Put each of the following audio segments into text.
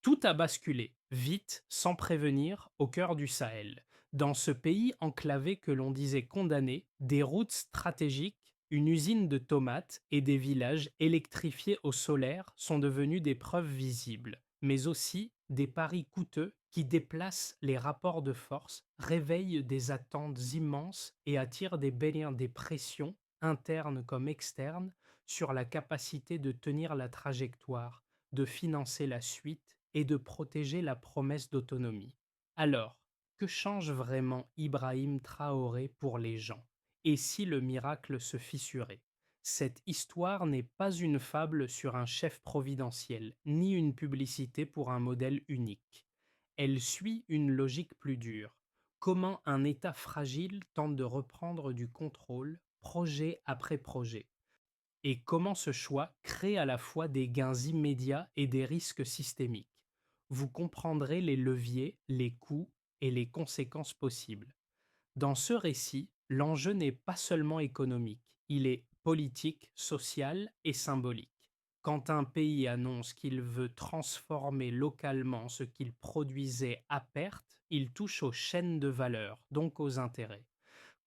Tout a basculé, vite, sans prévenir, au cœur du Sahel. Dans ce pays enclavé que l'on disait condamné, des routes stratégiques, une usine de tomates et des villages électrifiés au solaire sont devenus des preuves visibles, mais aussi des paris coûteux qui déplacent les rapports de force, réveillent des attentes immenses et attirent des pressions, internes comme externes, sur la capacité de tenir la trajectoire, de financer la suite et de protéger la promesse d'autonomie. Alors, que change vraiment Ibrahim Traoré pour les gens? Et si le miracle se fissurait? Cette histoire n'est pas une fable sur un chef providentiel, ni une publicité pour un modèle unique. Elle suit une logique plus dure. Comment un État fragile tente de reprendre du contrôle, projet après projet, et comment ce choix crée à la fois des gains immédiats et des risques systémiques. Vous comprendrez les leviers, les coûts et les conséquences possibles. Dans ce récit, l'enjeu n'est pas seulement économique, il est politique, social et symbolique. Quand un pays annonce qu'il veut transformer localement ce qu'il produisait à perte, il touche aux chaînes de valeur, donc aux intérêts.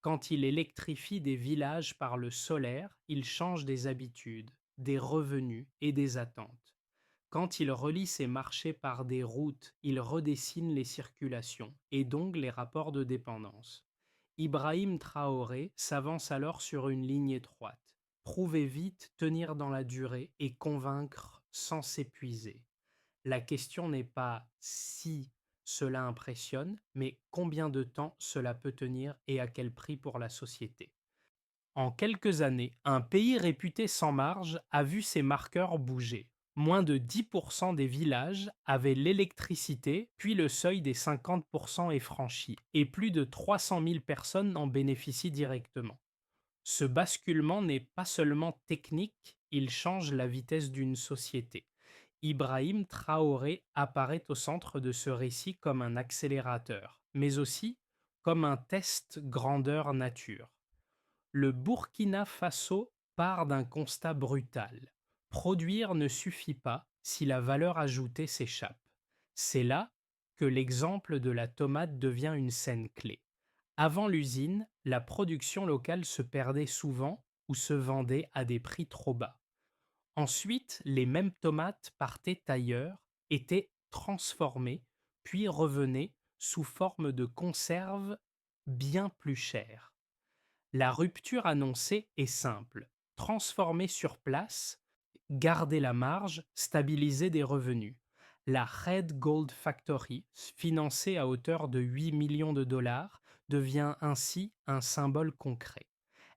Quand il électrifie des villages par le solaire, il change des habitudes, des revenus et des attentes. Quand il relie ses marchés par des routes, il redessine les circulations et donc les rapports de dépendance. Ibrahim Traoré s'avance alors sur une ligne étroite. Prouver vite, tenir dans la durée et convaincre sans s'épuiser. La question n'est pas si cela impressionne, mais combien de temps cela peut tenir et à quel prix pour la société. En quelques années, un pays réputé sans marge a vu ses marqueurs bouger. Moins de 10% des villages avaient l'électricité, puis le seuil des 50% est franchi, et plus de 300 000 personnes en bénéficient directement. Ce basculement n'est pas seulement technique, il change la vitesse d'une société. Ibrahim Traoré apparaît au centre de ce récit comme un accélérateur, mais aussi comme un test grandeur nature. Le Burkina Faso part d'un constat brutal. Produire ne suffit pas si la valeur ajoutée s'échappe. C'est là que l'exemple de la tomate devient une scène clé. Avant l'usine, la production locale se perdait souvent ou se vendait à des prix trop bas. Ensuite, les mêmes tomates partaient ailleurs, étaient transformées, puis revenaient sous forme de conserves bien plus chères. La rupture annoncée est simple: transformer sur place, garder la marge, stabiliser des revenus. La Red Gold Factory, financée à hauteur de 8 millions de dollars, devient ainsi un symbole concret.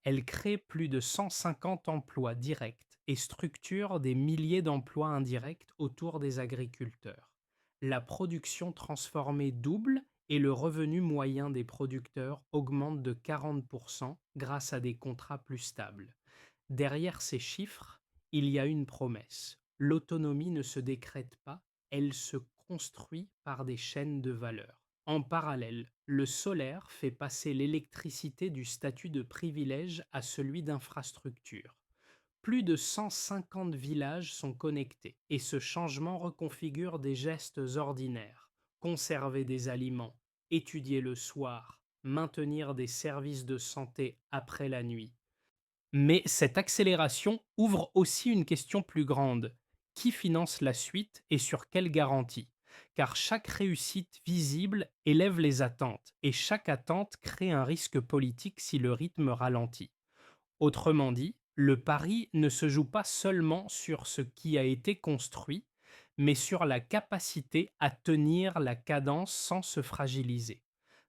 Elle crée plus de 150 emplois directs et structure des milliers d'emplois indirects autour des agriculteurs. La production transformée double et le revenu moyen des producteurs augmente de 40% grâce à des contrats plus stables. Derrière ces chiffres, il y a une promesse. L'autonomie ne se décrète pas, elle se construit par des chaînes de valeur. En parallèle, le solaire fait passer l'électricité du statut de privilège à celui d'infrastructure. Plus de 150 villages sont connectés et ce changement reconfigure des gestes ordinaires: conserver des aliments, étudier le soir, maintenir des services de santé après la nuit. Mais cette accélération ouvre aussi une question plus grande: qui finance la suite et sur quelle garantie? Car chaque réussite visible élève les attentes et chaque attente crée un risque politique si le rythme ralentit. Autrement dit, le pari ne se joue pas seulement sur ce qui a été construit, mais sur la capacité à tenir la cadence sans se fragiliser.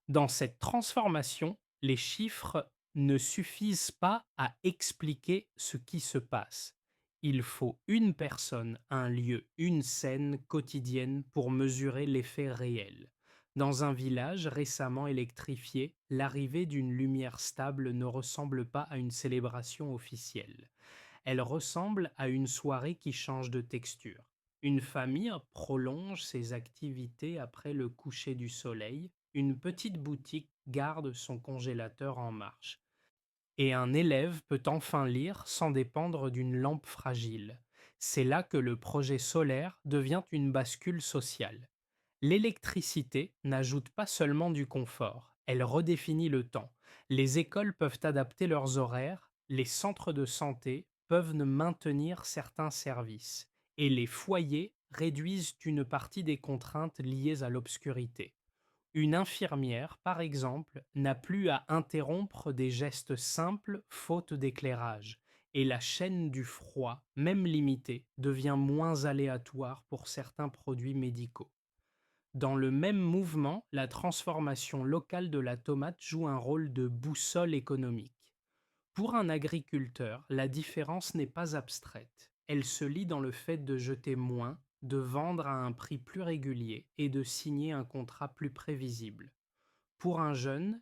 Dans cette transformation, les chiffres ne suffisent pas à expliquer ce qui se passe. Il faut une personne, un lieu, une scène quotidienne pour mesurer l'effet réel. Dans un village récemment électrifié, l'arrivée d'une lumière stable ne ressemble pas à une célébration officielle. Elle ressemble à une soirée qui change de texture. Une famille prolonge ses activités après le coucher du soleil, une petite boutique garde son congélateur en marche, et un élève peut enfin lire sans dépendre d'une lampe fragile. C'est là que le projet solaire devient une bascule sociale. L'électricité n'ajoute pas seulement du confort, elle redéfinit le temps. Les écoles peuvent adapter leurs horaires, les centres de santé peuvent ne maintenir certains services, et les foyers réduisent une partie des contraintes liées à l'obscurité. Une infirmière, par exemple, n'a plus à interrompre des gestes simples faute d'éclairage, et la chaîne du froid, même limitée, devient moins aléatoire pour certains produits médicaux. Dans le même mouvement, la transformation locale de la tomate joue un rôle de boussole économique. Pour un agriculteur, la différence n'est pas abstraite. Elle se lie dans le fait de jeter moins, de vendre à un prix plus régulier et de signer un contrat plus prévisible. Pour un jeune,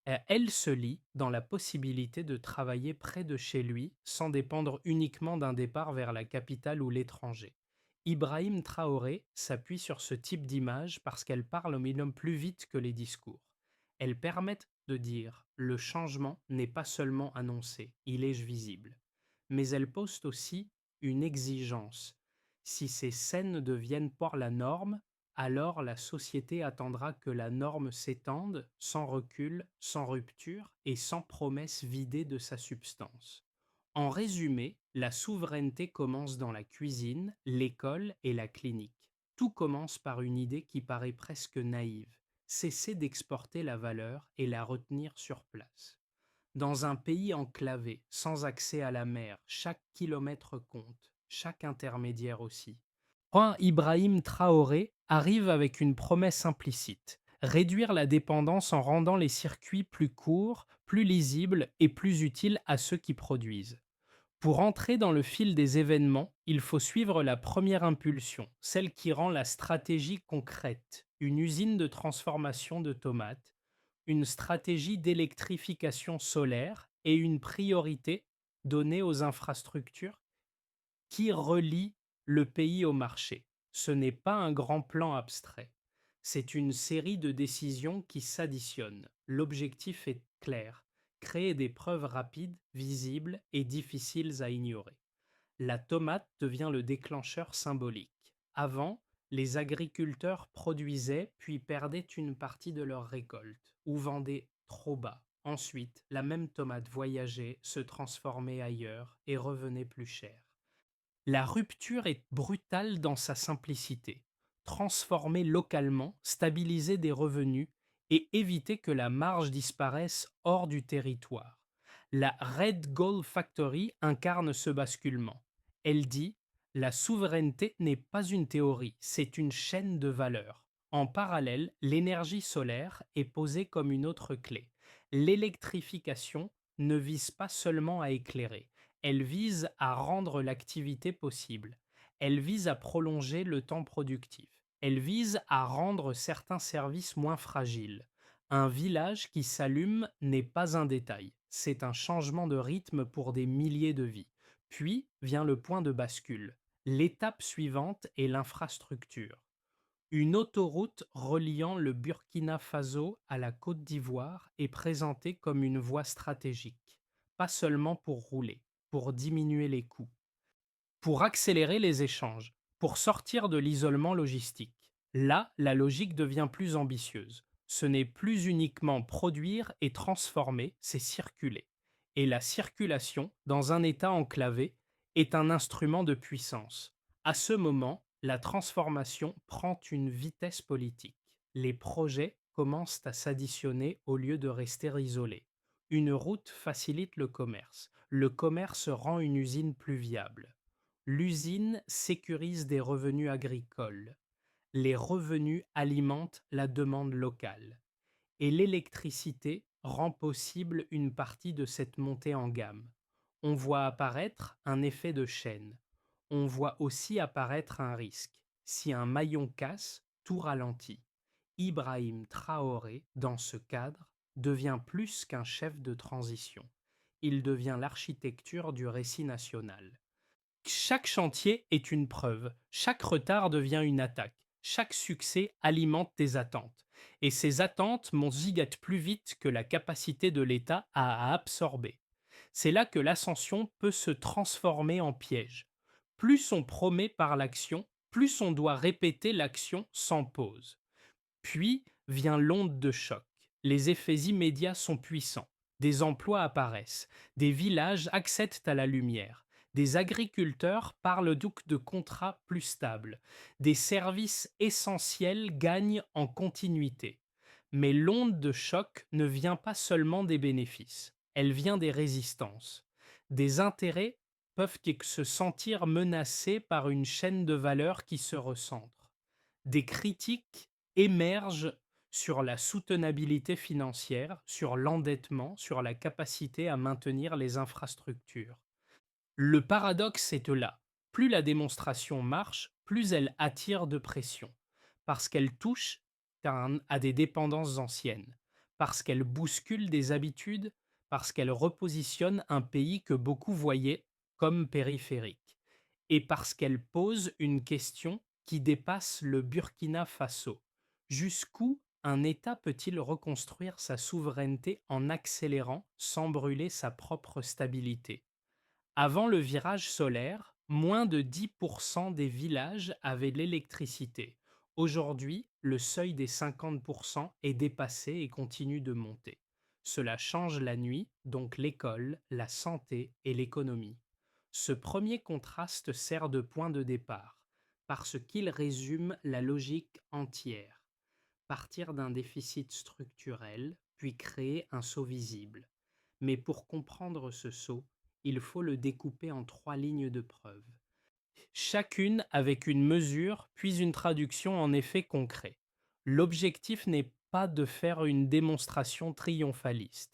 elle se lie dans la possibilité de travailler près de chez lui sans dépendre uniquement d'un départ vers la capitale ou l'étranger. Ibrahim Traoré s'appuie sur ce type d'image parce qu'elles parlent au minimum plus vite que les discours. Elles permettent de dire le changement n'est pas seulement annoncé, il est visible. Mais elles posent aussi une exigence. Si ces scènes deviennent pour la norme, alors la société attendra que la norme s'étende sans recul, sans rupture et sans promesse vidée de sa substance. En résumé, la souveraineté commence dans la cuisine, l'école et la clinique. Tout commence par une idée qui paraît presque naïve, cesser d'exporter la valeur et la retenir sur place. Dans un pays enclavé, sans accès à la mer, chaque kilomètre compte, chaque intermédiaire aussi. Point Ibrahim Traoré arrive avec une promesse implicite, réduire la dépendance en rendant les circuits plus courts, plus lisibles et plus utiles à ceux qui produisent. Pour entrer dans le fil des événements, il faut suivre la première impulsion, celle qui rend la stratégie concrète, une usine de transformation de tomates, une stratégie d'électrification solaire et une priorité donnée aux infrastructures qui relie le pays au marché. Ce n'est pas un grand plan abstrait. C'est une série de décisions qui s'additionnent. L'objectif est clair, créer des preuves rapides, visibles et difficiles à ignorer. La tomate devient le déclencheur symbolique. Avant, les agriculteurs produisaient puis perdaient une partie de leur récolte ou vendaient trop bas. Ensuite, la même tomate voyageait, se transformait ailleurs et revenait plus chère. La rupture est brutale dans sa simplicité. Transformer localement, stabiliser des revenus et éviter que la marge disparaisse hors du territoire. La Red Gold Factory incarne ce basculement. Elle dit: la souveraineté n'est pas une théorie, c'est une chaîne de valeur. En parallèle, l'énergie solaire est posée comme une autre clé. L'électrification ne vise pas seulement à éclairer, elle vise à rendre l'activité possible. Elle vise à prolonger le temps productif. Elle vise à rendre certains services moins fragiles. Un village qui s'allume n'est pas un détail, c'est un changement de rythme pour des milliers de vies. Puis vient le point de bascule. L'étape suivante est l'infrastructure. Une autoroute reliant le Burkina Faso à la Côte d'Ivoire est présentée comme une voie stratégique, pas seulement pour rouler, pour diminuer les coûts, pour accélérer les échanges, pour sortir de l'isolement logistique. Là, la logique devient plus ambitieuse. Ce n'est plus uniquement produire et transformer, c'est circuler. Et la circulation, dans un état enclavé, est un instrument de puissance. À ce moment, la transformation prend une vitesse politique. Les projets commencent à s'additionner au lieu de rester isolés. Une route facilite le commerce rend une usine plus viable. L'usine sécurise des revenus agricoles. Les revenus alimentent la demande locale. Et l'électricité rend possible une partie de cette montée en gamme. On voit apparaître un effet de chaîne. On voit aussi apparaître un risque. Si un maillon casse, tout ralentit. Ibrahim Traoré, dans ce cadre, devient plus qu'un chef de transition. Il devient l'architecture du récit national. Chaque chantier est une preuve, chaque retard devient une attaque, chaque succès alimente des attentes. Et ces attentes gigatent plus vite que la capacité de l'État à absorber. C'est là que l'ascension peut se transformer en piège. Plus on promet par l'action, plus on doit répéter l'action sans pause. Puis vient l'onde de choc. Les effets immédiats sont puissants. Des emplois apparaissent, des villages accèdent à la lumière, des agriculteurs parlent donc de contrats plus stables, des services essentiels gagnent en continuité. Mais l'onde de choc ne vient pas seulement des bénéfices, elle vient des résistances. Des intérêts peuvent se sentir menacés par une chaîne de valeur qui se recentre. Des critiques émergent sur la soutenabilité financière, sur l'endettement, sur la capacité à maintenir les infrastructures. Le paradoxe est là. Plus la démonstration marche, plus elle attire de pression, parce qu'elle touche à des dépendances anciennes, parce qu'elle bouscule des habitudes, parce qu'elle repositionne un pays que beaucoup voyaient comme périphérique, et parce qu'elle pose une question qui dépasse le Burkina Faso. Jusqu'où un État peut-il reconstruire sa souveraineté en accélérant sans brûler sa propre stabilité? Avant le virage solaire, moins de 10% des villages avaient l'électricité. Aujourd'hui, le seuil des 50% est dépassé et continue de monter. Cela change la nuit, donc l'école, la santé et l'économie. Ce premier contraste sert de point de départ, parce qu'il résume la logique entière. Partir d'un déficit structurel, puis créer un saut visible. Mais pour comprendre ce saut, il faut le découper en trois lignes de preuve, chacune avec une mesure puis une traduction en effets concrets. L'objectif n'est pas de faire une démonstration triomphaliste.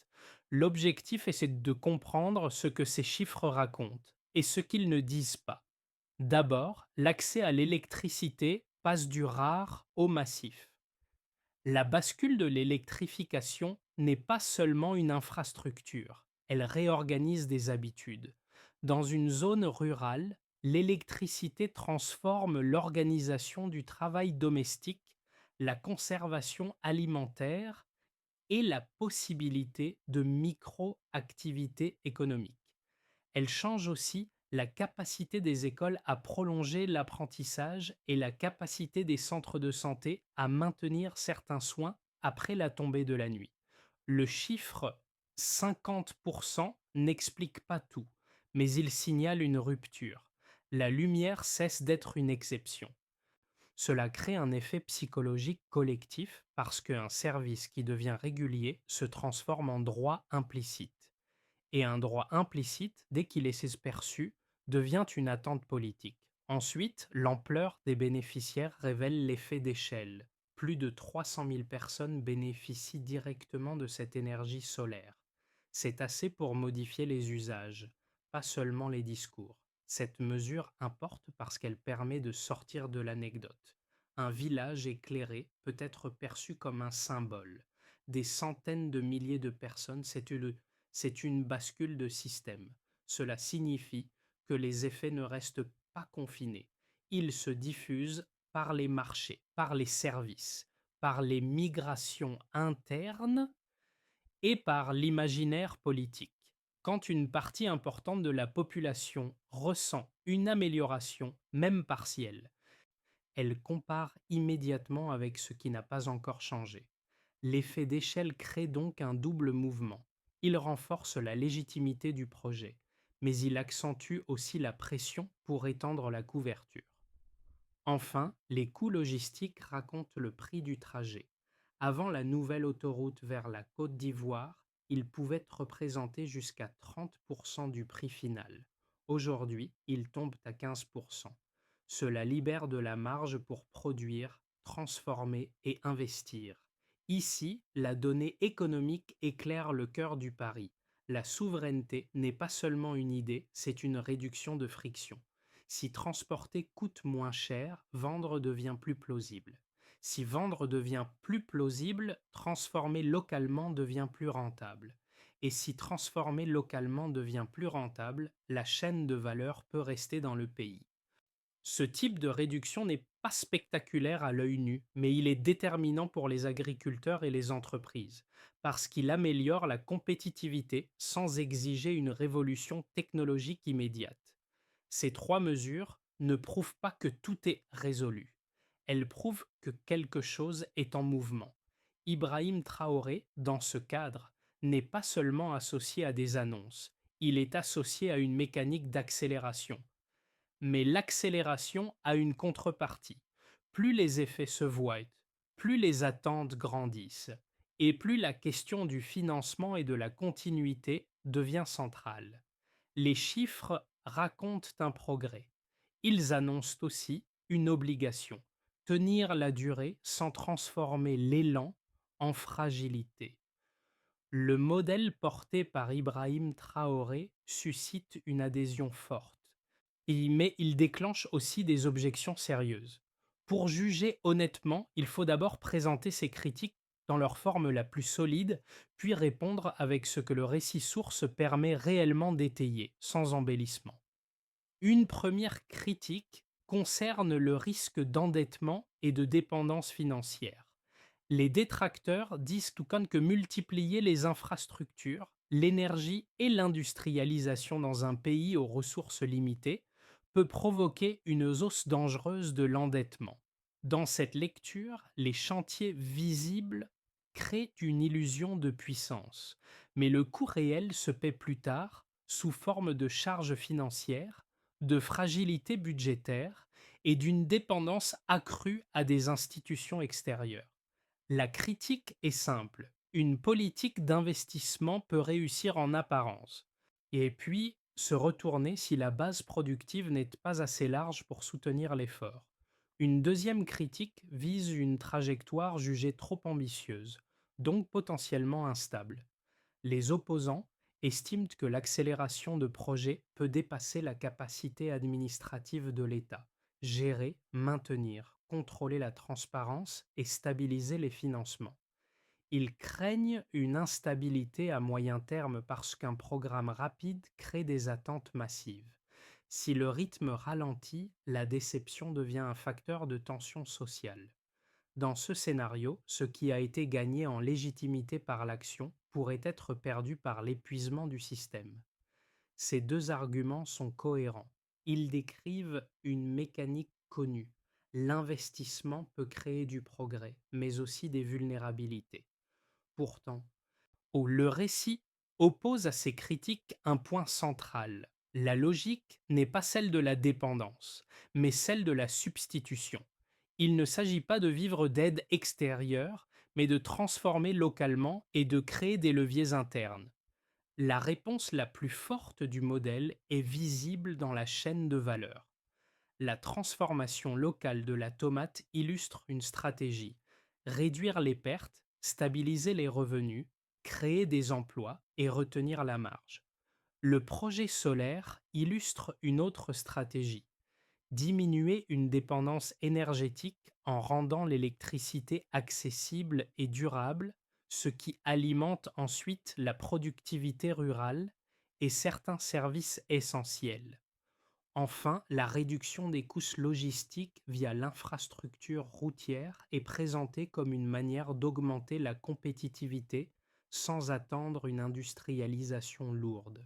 L'objectif est de comprendre ce que ces chiffres racontent et ce qu'ils ne disent pas. D'abord, l'accès à l'électricité passe du rare au massif. La bascule de l'électrification n'est pas seulement une infrastructure, elle réorganise des habitudes. Dans une zone rurale, l'électricité transforme l'organisation du travail domestique, la conservation alimentaire et la possibilité de micro-activités économiques. Elle change aussi la capacité des écoles à prolonger l'apprentissage et la capacité des centres de santé à maintenir certains soins après la tombée de la nuit. Le chiffre 50% n'explique pas tout, mais il signale une rupture. La lumière cesse d'être une exception. Cela crée un effet psychologique collectif parce qu'un service qui devient régulier se transforme en droit implicite. Et un droit implicite, dès qu'il est perçu, devient une attente politique. Ensuite, l'ampleur des bénéficiaires révèle l'effet d'échelle. Plus de 300 000 personnes bénéficient directement de cette énergie solaire. C'est assez pour modifier les usages, pas seulement les discours. Cette mesure importe parce qu'elle permet de sortir de l'anecdote. Un village éclairé peut être perçu comme un symbole. Des centaines de milliers de personnes, c'est une bascule de système. Cela signifie que les effets ne restent pas confinés. Ils se diffusent par les marchés, par les services, par les migrations internes et par l'imaginaire politique. Quand une partie importante de la population ressent une amélioration, même partielle, elle compare immédiatement avec ce qui n'a pas encore changé. L'effet d'échelle crée donc un double mouvement. Il renforce la légitimité du projet, mais il accentue aussi la pression pour étendre la couverture. Enfin, les coûts logistiques racontent le prix du trajet. Avant la nouvelle autoroute vers la Côte d'Ivoire, ils pouvaient représenter jusqu'à 30% du prix final. Aujourd'hui, ils tombent à 15%. Cela libère de la marge pour produire, transformer et investir. Ici, la donnée économique éclaire le cœur du pari. La souveraineté n'est pas seulement une idée, c'est une réduction de friction. Si transporter coûte moins cher, vendre devient plus plausible. Si vendre devient plus plausible, transformer localement devient plus rentable. Et si transformer localement devient plus rentable, la chaîne de valeur peut rester dans le pays. Ce type de réduction n'est pas spectaculaire à l'œil nu, mais il est déterminant pour les agriculteurs et les entreprises, parce qu'il améliore la compétitivité sans exiger une révolution technologique immédiate. Ces trois mesures ne prouvent pas que tout est résolu. Elles prouvent que quelque chose est en mouvement. Ibrahim Traoré, dans ce cadre, n'est pas seulement associé à des annonces, il est associé à une mécanique d'accélération. Mais l'accélération a une contrepartie. Plus les effets se voient, plus les attentes grandissent, et plus la question du financement et de la continuité devient centrale. Les chiffres racontent un progrès. Ils annoncent aussi une obligation, tenir la durée sans transformer l'élan en fragilité. Le modèle porté par Ibrahim Traoré suscite une adhésion forte, mais il déclenche aussi des objections sérieuses. Pour juger honnêtement, il faut d'abord présenter ces critiques dans leur forme la plus solide, puis répondre avec ce que le récit source permet réellement d'étayer, sans embellissement. Une première critique concerne le risque d'endettement et de dépendance financière. Les détracteurs disent tout comme que multiplier les infrastructures, l'énergie et l'industrialisation dans un pays aux ressources limitées peut provoquer une hausse dangereuse de l'endettement. Dans cette lecture, les chantiers visibles créent une illusion de puissance, mais le coût réel se paie plus tard sous forme de charges financières, de fragilité budgétaire et d'une dépendance accrue à des institutions extérieures. La critique est simple. Une politique d'investissement peut réussir en apparence, et puis se retourner si la base productive n'est pas assez large pour soutenir l'effort. Une deuxième critique vise une trajectoire jugée trop ambitieuse, donc potentiellement instable. Les opposants estiment que l'accélération de projets peut dépasser la capacité administrative de l'État, gérer, maintenir, contrôler la transparence et stabiliser les financements. Ils craignent une instabilité à moyen terme parce qu'un programme rapide crée des attentes massives. Si le rythme ralentit, la déception devient un facteur de tension sociale. Dans ce scénario, ce qui a été gagné en légitimité par l'action pourrait être perdu par l'épuisement du système. Ces deux arguments sont cohérents. Ils décrivent une mécanique connue. L'investissement peut créer du progrès, mais aussi des vulnérabilités. Pourtant, le récit oppose à ces critiques un point central. La logique n'est pas celle de la dépendance, mais celle de la substitution. Il ne s'agit pas de vivre d'aide extérieure, mais de transformer localement et de créer des leviers internes. La réponse la plus forte du modèle est visible dans la chaîne de valeur. La transformation locale de la tomate illustre une stratégie: réduire les pertes, stabiliser les revenus, créer des emplois et retenir la marge. Le projet solaire illustre une autre stratégie: diminuer une dépendance énergétique en rendant l'électricité accessible et durable, ce qui alimente ensuite la productivité rurale et certains services essentiels. Enfin, la réduction des coûts logistiques via l'infrastructure routière est présentée comme une manière d'augmenter la compétitivité sans attendre une industrialisation lourde.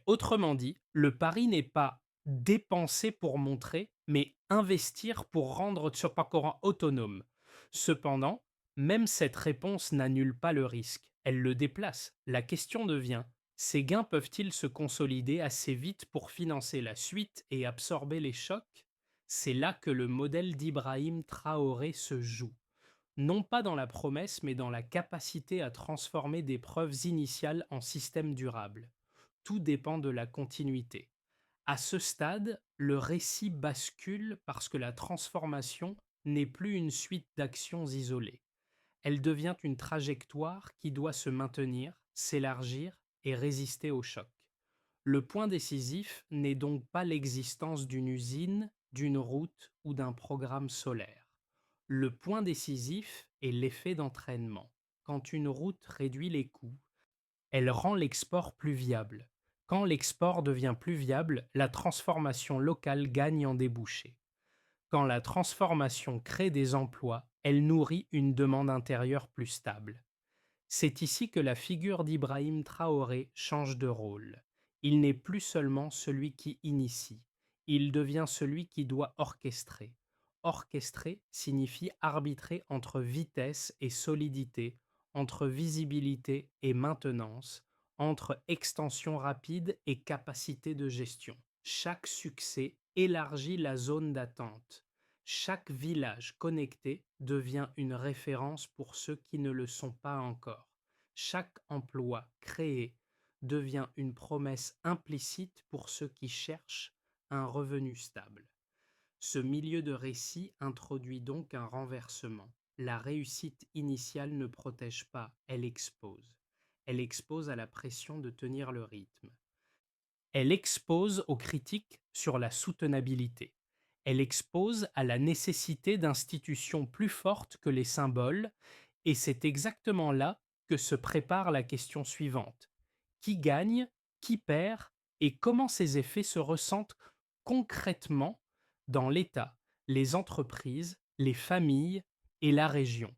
Autrement dit, le pari n'est pas dépenser pour montrer, mais investir pour rendre Tchopakoran autonome. Cependant, même cette réponse n'annule pas le risque, elle le déplace. La question devient: ces gains peuvent-ils se consolider assez vite pour financer la suite et absorber les chocs? C'est là que le modèle d'Ibrahim Traoré se joue. Non pas dans la promesse, mais dans la capacité à transformer des preuves initiales en systèmes durables. Tout dépend de la continuité. À ce stade, le récit bascule parce que la transformation n'est plus une suite d'actions isolées. Elle devient une trajectoire qui doit se maintenir, s'élargir et résister au choc. Le point décisif n'est donc pas l'existence d'une usine, d'une route ou d'un programme solaire. Le point décisif est l'effet d'entraînement. Quand une route réduit les coûts, elle rend l'export plus viable. Quand l'export devient plus viable, la transformation locale gagne en débouchés. Quand la transformation crée des emplois, elle nourrit une demande intérieure plus stable. C'est ici que la figure d'Ibrahim Traoré change de rôle. Il n'est plus seulement celui qui initie, Il devient celui qui doit orchestrer. Orchestrer signifie arbitrer entre vitesse et solidité, entre visibilité et maintenance, entre extension rapide et capacité de gestion. Chaque succès élargit la zone d'attente. Chaque village connecté devient une référence pour ceux qui ne le sont pas encore. Chaque emploi créé devient une promesse implicite pour ceux qui cherchent un revenu stable. Ce milieu de récit introduit donc un renversement. La réussite initiale ne protège pas, elle expose. Elle expose à la pression de tenir le rythme. Elle expose aux critiques sur la soutenabilité. Elle expose à la nécessité d'institutions plus fortes que les symboles, et c'est exactement là que se prépare la question suivante. Qui gagne, qui perd, et comment ces effets se ressentent concrètement dans l'État, les entreprises, les familles et la région?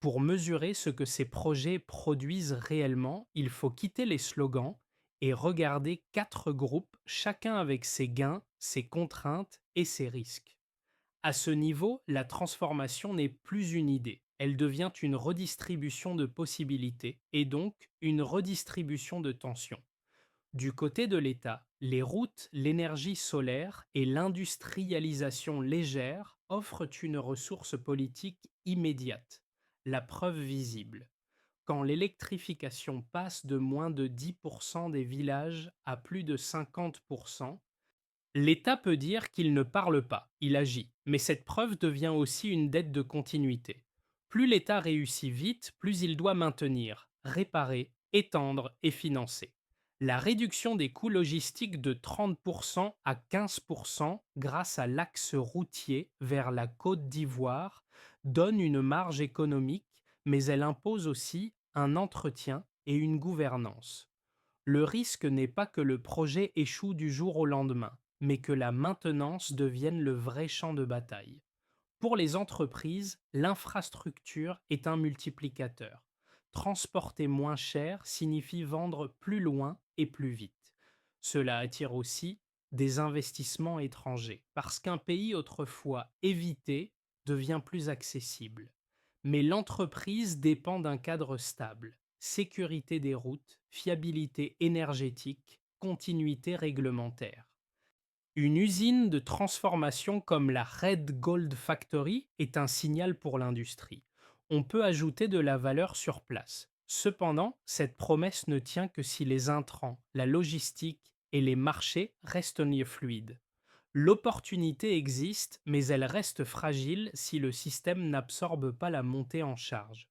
Pour mesurer ce que ces projets produisent réellement, il faut quitter les slogans et regarder quatre groupes, chacun avec ses gains, ses contraintes et ses risques. À ce niveau, la transformation n'est plus une idée, elle devient une redistribution de possibilités et donc une redistribution de tensions. Du côté de l'État, les routes, l'énergie solaire et l'industrialisation légère offrent une ressource politique immédiate, la preuve visible. Quand l'électrification passe de moins de 10% des villages à plus de 50%, l'État peut dire qu'il ne parle pas, il agit, mais cette preuve devient aussi une dette de continuité. Plus l'État réussit vite, plus il doit maintenir, réparer, étendre et financer. La réduction des coûts logistiques de 30% à 15% grâce à l'axe routier vers la Côte d'Ivoire donne une marge économique, mais elle impose aussi un entretien et une gouvernance. Le risque n'est pas que le projet échoue du jour au lendemain, mais que la maintenance devienne le vrai champ de bataille. Pour les entreprises, l'infrastructure est un multiplicateur. Transporter moins cher signifie vendre plus loin et plus vite. Cela attire aussi des investissements étrangers, parce qu'un pays autrefois évité devient plus accessible. Mais l'entreprise dépend d'un cadre stable, sécurité des routes, fiabilité énergétique, continuité réglementaire. Une usine de transformation comme la Red Gold Factory est un signal pour l'industrie. On peut ajouter de la valeur sur place. Cependant, cette promesse ne tient que si les intrants, la logistique et les marchés restent fluides. L'opportunité existe, mais elle reste fragile si le système n'absorbe pas la montée en charge.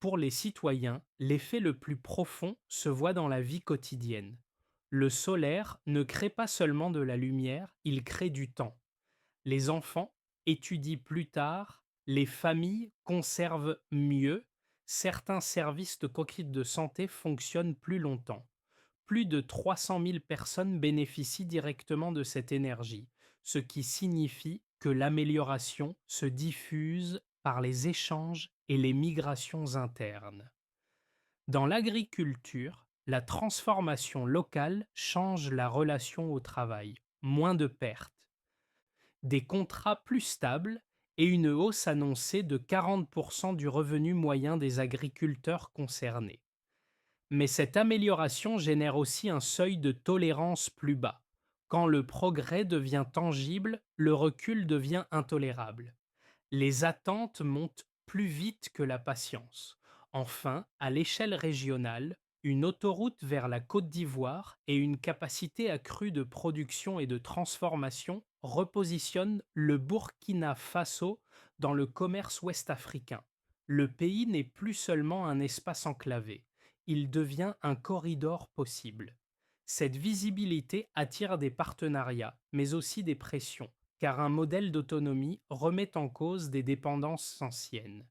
Pour les citoyens, l'effet le plus profond se voit dans la vie quotidienne. Le solaire ne crée pas seulement de la lumière, il crée du temps. Les enfants étudient plus tard, les familles conservent mieux, certains services de coquille de santé fonctionnent plus longtemps. Plus de 300 000 personnes bénéficient directement de cette énergie, ce qui signifie que l'amélioration se diffuse par les échanges et les migrations internes. Dans l'agriculture, la transformation locale change la relation au travail, moins de pertes, des contrats plus stables et une hausse annoncée de 40% du revenu moyen des agriculteurs concernés. Mais cette amélioration génère aussi un seuil de tolérance plus bas. Quand le progrès devient tangible, le recul devient intolérable. Les attentes montent plus vite que la patience. Enfin, à l'échelle régionale, une autoroute vers la Côte d'Ivoire et une capacité accrue de production et de transformation repositionnent le Burkina Faso dans le commerce ouest-africain. Le pays n'est plus seulement un espace enclavé, il devient un corridor possible. Cette visibilité attire des partenariats, mais aussi des pressions car un modèle d'autonomie remet en cause des dépendances anciennes.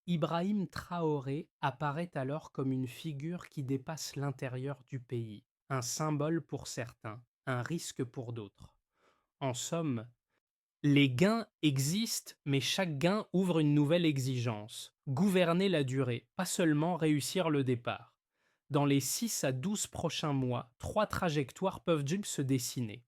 Ibrahim Traoré apparaît alors comme une figure qui dépasse l'intérieur du pays, un symbole pour certains, un risque pour d'autres. En somme, les gains existent, mais chaque gain ouvre une nouvelle exigence. Gouverner la durée, pas seulement réussir le départ. Dans les 6 à 12 prochains mois, trois trajectoires peuvent donc se dessiner.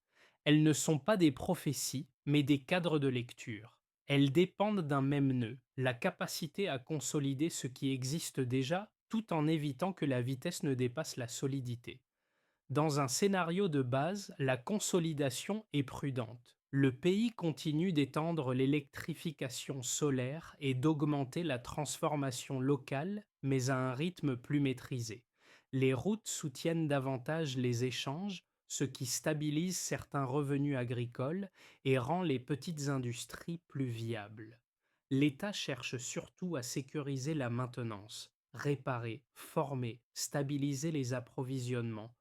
Elles ne sont pas des prophéties, mais des cadres de lecture. Elles dépendent d'un même nœud, la capacité à consolider ce qui existe déjà, tout en évitant que la vitesse ne dépasse la solidité. Dans un scénario de base, la consolidation est prudente. Le pays continue d'étendre l'électrification solaire et d'augmenter la transformation locale, mais à un rythme plus maîtrisé. Les routes soutiennent davantage les échanges, ce qui stabilise certains revenus agricoles et rend les petites industries plus viables. L'État cherche surtout à sécuriser la maintenance, réparer, former, stabiliser les approvisionnements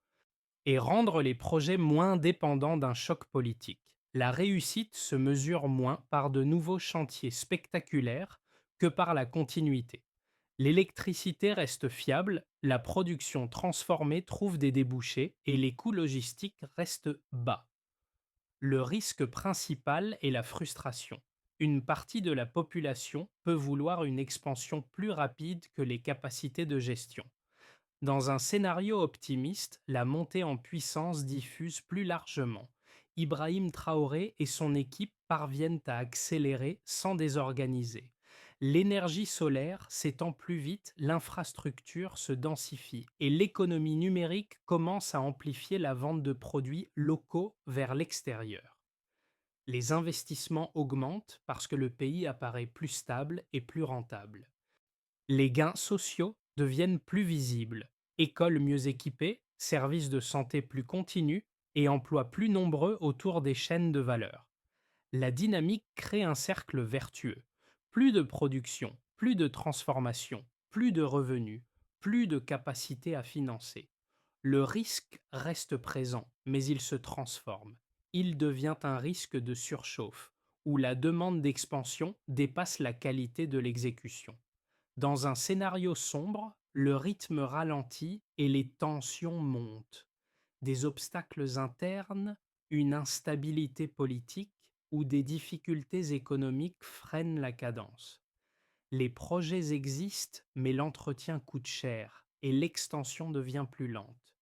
et rendre les projets moins dépendants d'un choc politique. La réussite se mesure moins par de nouveaux chantiers spectaculaires que par la continuité. L'électricité reste fiable, la production transformée trouve des débouchés et les coûts logistiques restent bas. Le risque principal est la frustration. Une partie de la population peut vouloir une expansion plus rapide que les capacités de gestion. Dans un scénario optimiste, la montée en puissance diffuse plus largement. Ibrahim Traoré et son équipe parviennent à accélérer sans désorganiser. L'énergie solaire s'étend plus vite, l'infrastructure se densifie et l'économie numérique commence à amplifier la vente de produits locaux vers l'extérieur. Les investissements augmentent parce que le pays apparaît plus stable et plus rentable. Les gains sociaux deviennent plus visibles, écoles mieux équipées, services de santé plus continus et emplois plus nombreux autour des chaînes de valeur. La dynamique crée un cercle vertueux. Plus de production, plus de transformation, plus de revenus, plus de capacité à financer. Le risque reste présent, mais il se transforme. Il devient un risque de surchauffe, où la demande d'expansion dépasse la qualité de l'exécution. Dans un scénario sombre, le rythme ralentit et les tensions montent. Des obstacles internes, une instabilité politique ou des difficultés économiques freinent la cadence. Les projets existent, mais l'entretien coûte cher et l'extension devient plus lente.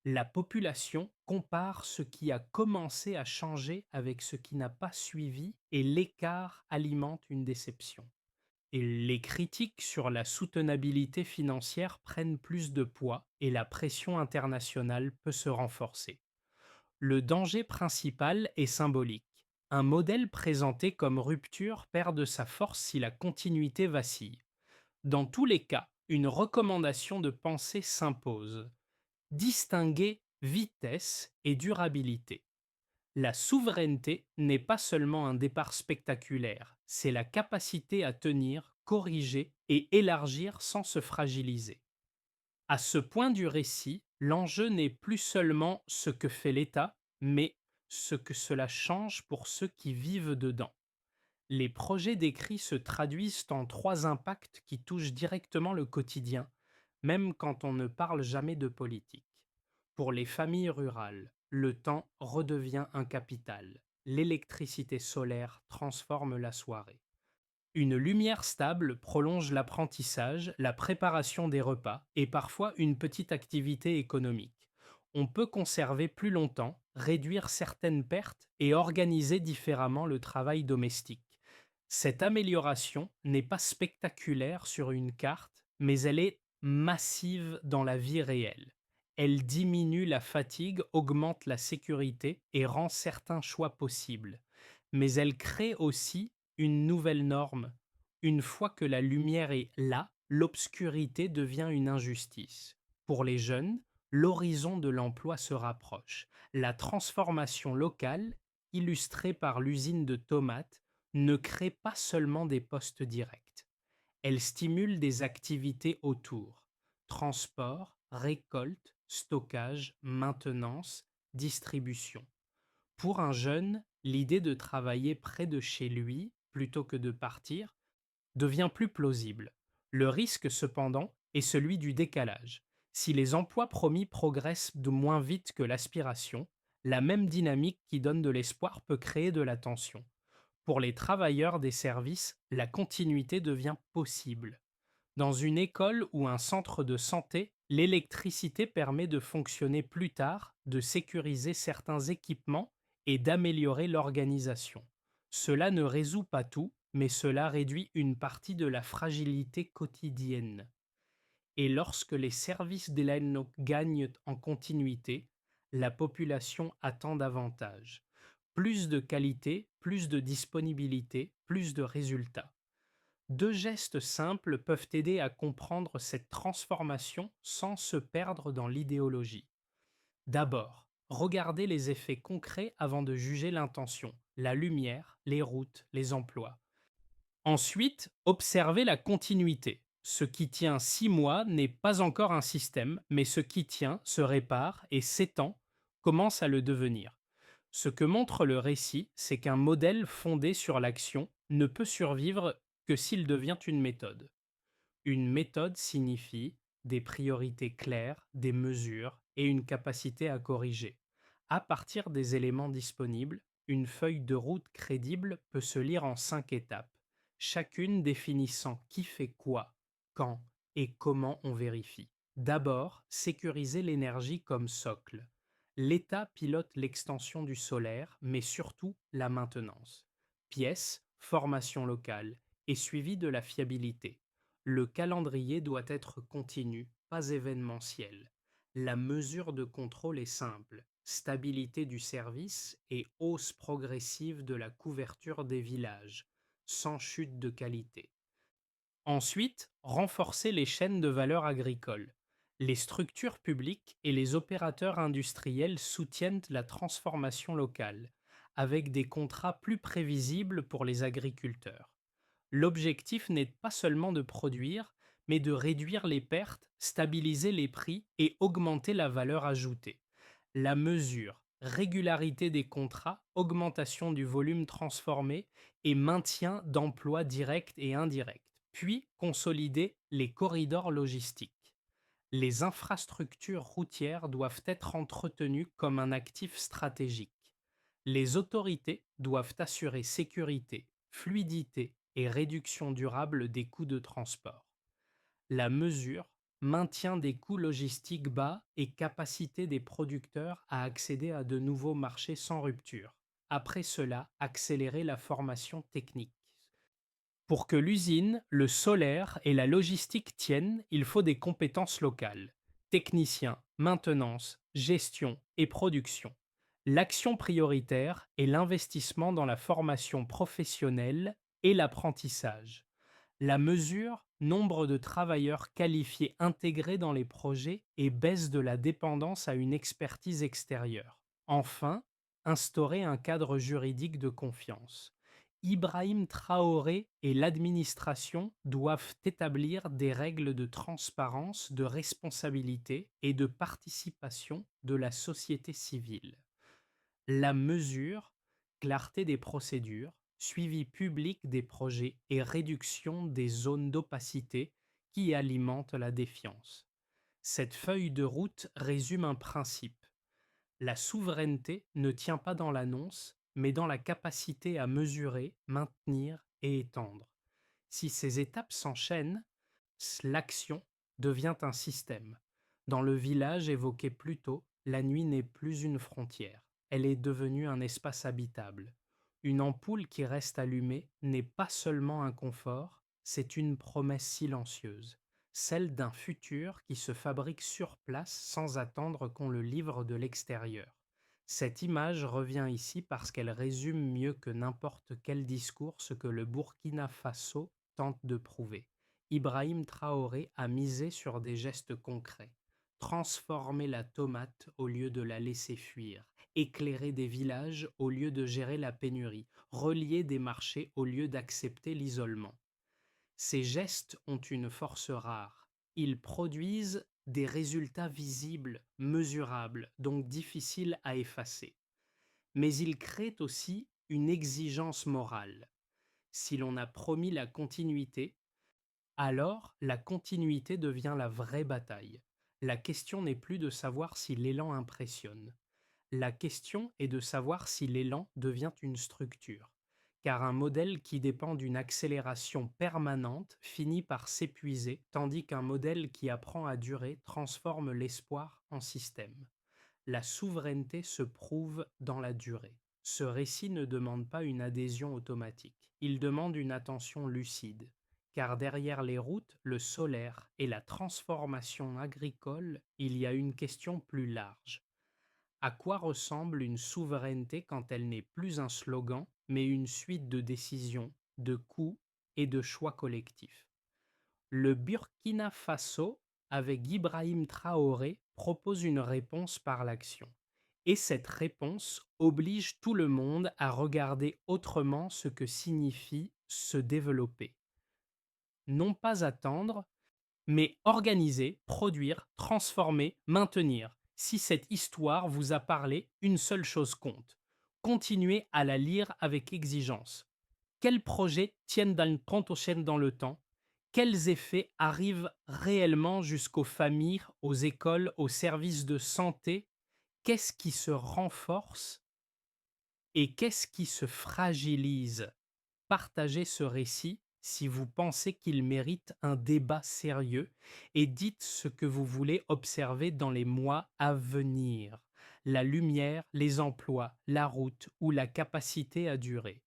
La population compare ce qui a commencé à changer avec ce qui n'a pas suivi et l'écart alimente une déception. Et les critiques sur la soutenabilité financière prennent plus de poids et la pression internationale peut se renforcer. Le danger principal est symbolique. Un modèle présenté comme rupture perd de sa force si la continuité vacille. Dans tous les cas, une recommandation de pensée s'impose. Distinguer vitesse et durabilité. La souveraineté n'est pas seulement un départ spectaculaire, c'est la capacité à tenir, corriger et élargir sans se fragiliser. À ce point du récit, l'enjeu n'est plus seulement ce que fait l'État, mais ce que cela change pour ceux qui vivent dedans. Les projets décrits se traduisent en trois impacts qui touchent directement le quotidien, même quand on ne parle jamais de politique. Pour les familles rurales, le temps redevient un capital. L'électricité solaire transforme la soirée. Une lumière stable prolonge l'apprentissage, la préparation des repas et parfois une petite activité économique. On peut conserver plus longtemps, réduire certaines pertes et organiser différemment le travail domestique. Cette amélioration n'est pas spectaculaire sur une carte, mais elle est massive dans la vie réelle. Elle diminue la fatigue, augmente la sécurité et rend certains choix possibles. Mais elle crée aussi une nouvelle norme. Une fois que la lumière est là, l'obscurité devient une injustice. Pour les jeunes, l'horizon de l'emploi se rapproche. La transformation locale, illustrée par l'usine de tomates, ne crée pas seulement des postes directs. Elle stimule des activités autour. Transport, récolte, stockage, maintenance, distribution. Pour un jeune, l'idée de travailler près de chez lui, plutôt que de partir, devient plus plausible. Le risque, cependant, est celui du décalage. Si les emplois promis progressent de moins vite que l'aspiration, la même dynamique qui donne de l'espoir peut créer de la tension. Pour les travailleurs des services, la continuité devient possible. Dans une école ou un centre de santé, l'électricité permet de fonctionner plus tard, de sécuriser certains équipements et d'améliorer l'organisation. Cela ne résout pas tout, mais cela réduit une partie de la fragilité quotidienne. Et lorsque les services d'Elanco gagnent en continuité, la population attend davantage. Plus de qualité, plus de disponibilité, plus de résultats. Deux gestes simples peuvent aider à comprendre cette transformation sans se perdre dans l'idéologie. D'abord, regardez les effets concrets avant de juger l'intention, la lumière, les routes, les emplois. Ensuite, observez la continuité. Ce qui tient 6 mois n'est pas encore un système, mais ce qui tient, se répare et s'étend, commence à le devenir. Ce que montre le récit, c'est qu'un modèle fondé sur l'action ne peut survivre que s'il devient une méthode. Une méthode signifie des priorités claires, des mesures et une capacité à corriger. À partir des éléments disponibles, une feuille de route crédible peut se lire en 5 étapes, chacune définissant qui fait quoi, quand et comment on vérifie. D'abord, sécuriser l'énergie comme socle. L'État pilote l'extension du solaire, mais surtout la maintenance. Pièces, formation locale et suivi de la fiabilité. Le calendrier doit être continu, pas événementiel. La mesure de contrôle est simple, stabilité du service et hausse progressive de la couverture des villages, sans chute de qualité. Ensuite, renforcer les chaînes de valeur agricole. Les structures publiques et les opérateurs industriels soutiennent la transformation locale, avec des contrats plus prévisibles pour les agriculteurs. L'objectif n'est pas seulement de produire, mais de réduire les pertes, stabiliser les prix et augmenter la valeur ajoutée. La mesure, régularité des contrats, augmentation du volume transformé et maintien d'emplois directs et indirects. Puis consolider les corridors logistiques. Les infrastructures routières doivent être entretenues comme un actif stratégique. Les autorités doivent assurer sécurité, fluidité et réduction durable des coûts de transport. La mesure maintient des coûts logistiques bas et capacité des producteurs à accéder à de nouveaux marchés sans rupture. Après cela, accélérer la formation technique. Pour que l'usine, le solaire et la logistique tiennent, il faut des compétences locales. Techniciens, maintenance, gestion et production. L'action prioritaire est l'investissement dans la formation professionnelle et l'apprentissage. La mesure, nombre de travailleurs qualifiés intégrés dans les projets et baisse de la dépendance à une expertise extérieure. Enfin, instaurer un cadre juridique de confiance. Ibrahim Traoré et l'administration doivent établir des règles de transparence, de responsabilité et de participation de la société civile. La mesure, clarté des procédures, suivi public des projets et réduction des zones d'opacité qui alimentent la défiance. Cette feuille de route résume un principe. La souveraineté ne tient pas dans l'annonce, mais dans la capacité à mesurer, maintenir et étendre. Si ces étapes s'enchaînent, l'action devient un système. Dans le village évoqué plus tôt, la nuit n'est plus une frontière, elle est devenue un espace habitable. Une ampoule qui reste allumée n'est pas seulement un confort, c'est une promesse silencieuse, celle d'un futur qui se fabrique sur place sans attendre qu'on le livre de l'extérieur. Cette image revient ici parce qu'elle résume mieux que n'importe quel discours ce que le Burkina Faso tente de prouver. Ibrahim Traoré a misé sur des gestes concrets. Transformer la tomate au lieu de la laisser fuir, éclairer des villages au lieu de gérer la pénurie, relier des marchés au lieu d'accepter l'isolement. Ces gestes ont une force rare. Ils produisent des résultats visibles, mesurables, donc difficiles à effacer. Mais ils créent aussi une exigence morale. Si l'on a promis la continuité, alors la continuité devient la vraie bataille. La question n'est plus de savoir si l'élan impressionne. La question est de savoir si l'élan devient une structure. Car un modèle qui dépend d'une accélération permanente finit par s'épuiser, tandis qu'un modèle qui apprend à durer transforme l'espoir en système. La souveraineté se prouve dans la durée. Ce récit ne demande pas une adhésion automatique, il demande une attention lucide, car derrière les routes, le solaire et la transformation agricole, il y a une question plus large. À quoi ressemble une souveraineté quand elle n'est plus un slogan, mais une suite de décisions, de coûts et de choix collectifs? Le Burkina Faso, avec Ibrahim Traoré, propose une réponse par l'action. Et cette réponse oblige tout le monde à regarder autrement ce que signifie se développer. Non pas attendre, mais organiser, produire, transformer, maintenir. Si cette histoire vous a parlé, une seule chose compte. Continuez à la lire avec exigence. Quels projets tiennent dans le temps? Quels effets arrivent réellement jusqu'aux familles, aux écoles, aux services de santé? Qu'est-ce qui se renforce et qu'est-ce qui se fragilise? Partagez ce récit si vous pensez qu'il mérite un débat sérieux et dites ce que vous voulez observer dans les mois à venir. La lumière, les emplois, la route ou la capacité à durer.